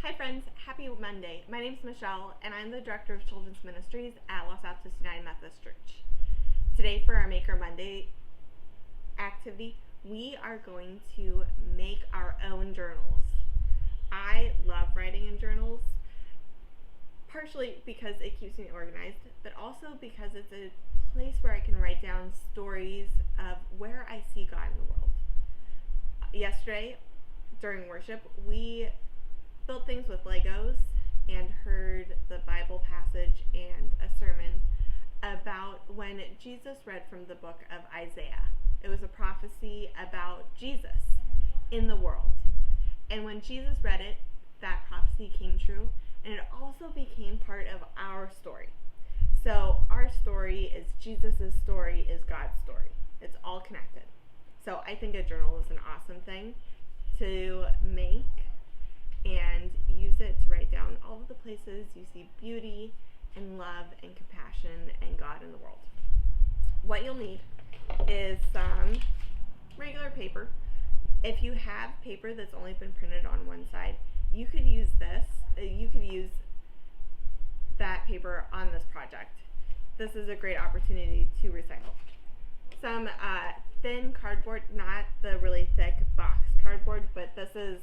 Hi friends, happy Monday. My name is Michelle and I'm the Director of Children's Ministries at Los Altos United Methodist Church. Today for our Maker Monday activity, we are going to make our own journals. I love writing in journals, partially because it keeps me organized, but also because it's a place where I can write down stories of where I see God in the world. Yesterday, during worship, we built things with Legos and heard the Bible passage and a sermon about when Jesus read from the book of Isaiah. It was a prophecy about Jesus in the world. And when Jesus read it, that prophecy came true, and it also became part of our story. So our story is Jesus' story, is God's story. It's all connected. So I think a journal is an awesome thing to make and use it to write down all of the places you see beauty and love and compassion and God in the world. What you'll need is some regular paper. If you have paper that's only been printed on one side, you could use this. You could use that paper on this project. This is a great opportunity to recycle. Some thin cardboard, not the really thick box cardboard, but this is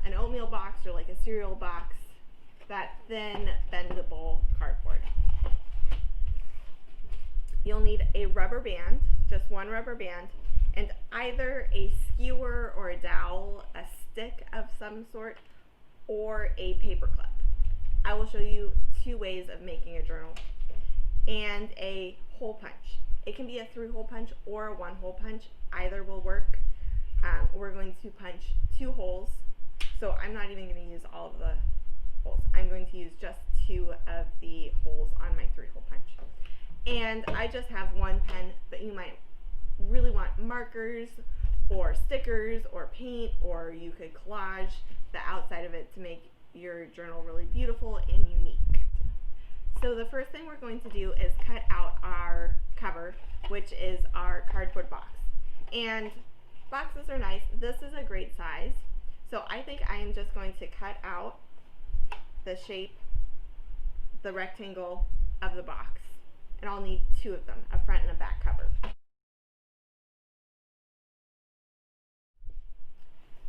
an oatmeal box or like a cereal box, that thin bendable cardboard. You'll need a rubber band, just one rubber band, and either a skewer or a dowel, a stick of some sort, or a paper clip. I will show you two ways of making a journal. And a hole punch. It can be a 3-hole punch or a 1-hole punch. Either will work. We're going to punch 2 holes. So I'm not even going to use all of the holes. I'm going to use just 2 of the holes on my 3-hole punch. And I just have one pen, but you might really want markers or stickers or paint, or you could collage the outside of it to make your journal really beautiful and unique. So the first thing we're going to do is cut out our cover, which is our cardboard box. And boxes are nice. This is a great size. So I think I am just going to cut out the shape, the rectangle of the box. And I'll need 2 of them, a front and a back cover.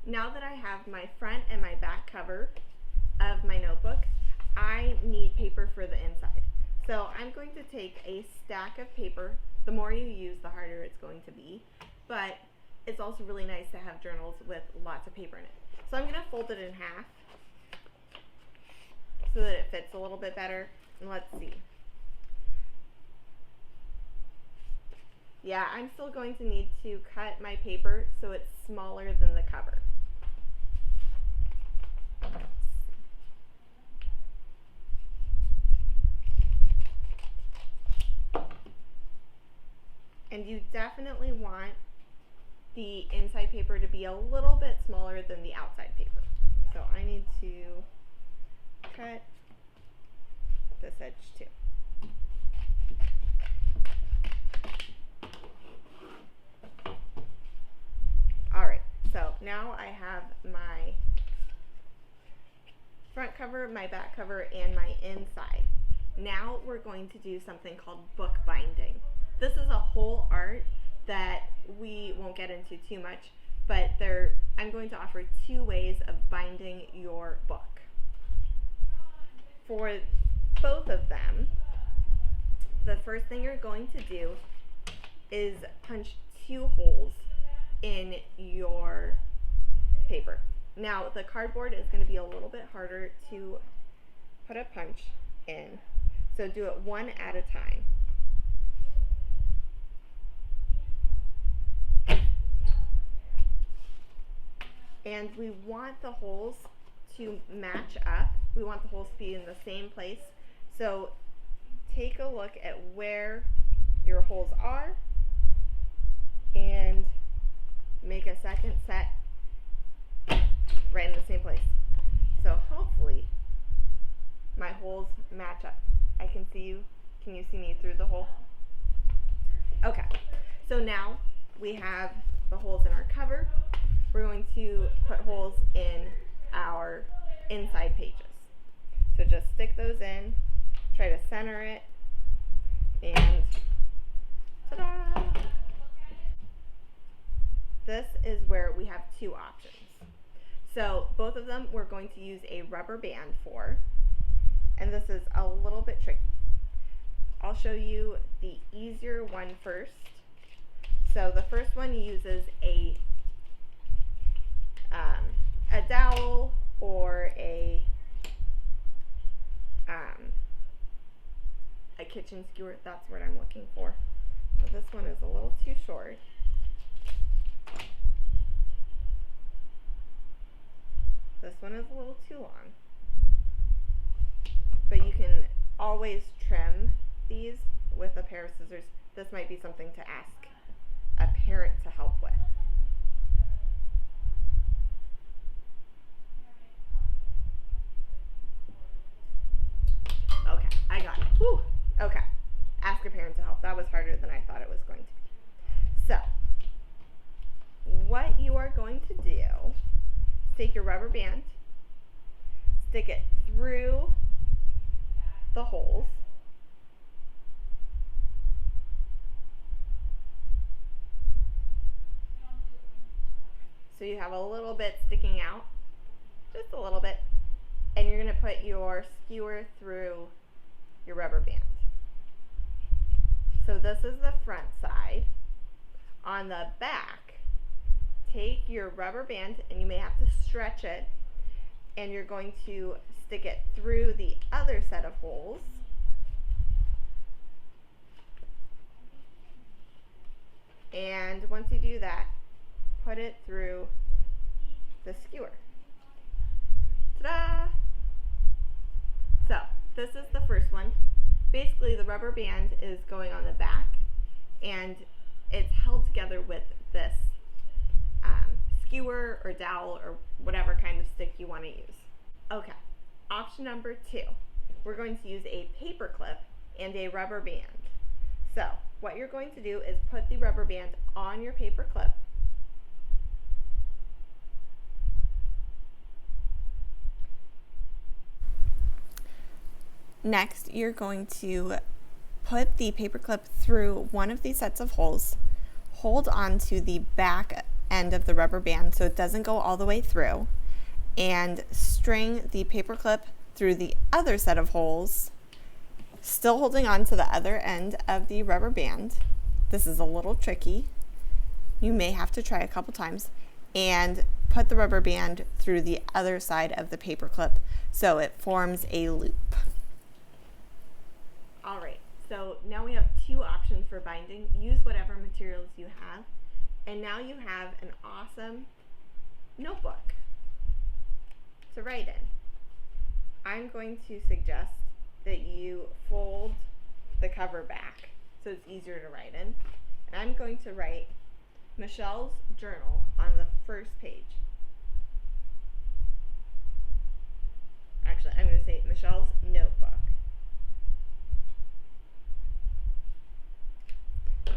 Now that I have my front and my back cover of my notebook, I need paper for the inside. So I'm going to take a stack of paper. The more you use, the harder it's going to be. But it's also really nice to have journals with lots of paper in it. So I'm going to fold it in half so that it fits a little bit better. And let's see. Yeah, I'm still going to need to cut my paper so it's smaller than the cover. And you definitely want the inside paper to be a little bit smaller than the outside paper. So I need to cut this edge too. Alright, so now I have my front cover, my back cover, and my inside. Now we're going to do something called book binding. This is a whole art that we won't get into too much, but I'm going to offer 2 ways of binding your book. For both of them, the first thing you're going to do is punch 2 holes in your paper. Now the cardboard is going to be a little bit harder to put a punch in, so do it one at a time. And we want the holes to match up. We want the holes to be in the same place. So take a look at where your holes are and make a second set right in the same place. So hopefully my holes match up. I can see you. Can you see me through the hole? Okay. So now we have the holes in our cover. We're going to put holes in our inside pages. So just stick those in, try to center it, and ta-da! This is where we have two options. So both of them we're going to use a rubber band for, and this is a little bit tricky. I'll show you the easier one first. So the first one uses a dowel or a kitchen skewer. That's what I'm looking for. Now this one is a little too short. This one is a little too long. But you can always trim these with a pair of scissors. This might be something to ask a parent to help with. Okay, I got it. Whew. Okay, ask a parent to help. That was harder than I thought it was going to be. So, what you are going to do, take your rubber band, stick it through the holes. So you have a little bit sticking out, just a little bit, and you're going to put your skewer through your rubber band. So this is the front side. On the back, take your rubber band, and you may have to stretch it, and you're going to stick it through the other set of holes. And once you do that, put it through the skewer. Ta-da! So this is the first one. Basically the rubber band is going on the back, and it's held together with this skewer or dowel or whatever kind of stick you want to use. Okay, option number 2. We're going to use a paper clip and a rubber band. So what you're going to do is put the rubber band on your paper clip. Next, you're going to put the paper clip through one of these sets of holes, hold on to the back end of the rubber band so it doesn't go all the way through, and string the paper clip through the other set of holes, still holding on to the other end of the rubber band. This is a little tricky. You may have to try a couple times, and put the rubber band through the other side of the paper clip so it forms a loop. Alright, so now we have two options for binding. Use whatever materials you have, and now you have an awesome notebook to write in. I'm going to suggest that you fold the cover back so it's easier to write in, and I'm going to write Michelle's journal on the first page. Actually, I'm going to say Michelle's notebook.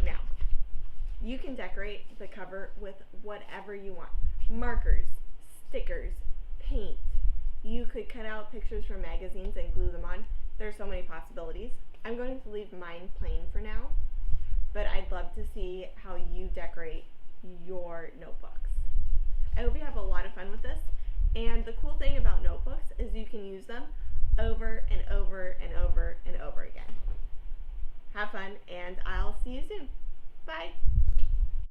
Now, you can decorate the cover with whatever you want. Markers, stickers, paint. You could cut out pictures from magazines and glue them on. There's so many possibilities. I'm going to leave mine plain for now, but I'd love to see how you decorate your notebooks. I hope you have a lot of fun with this, and the cool thing about notebooks is you can use them over and over and over and over again. Have fun, and I'll see you soon. Bye.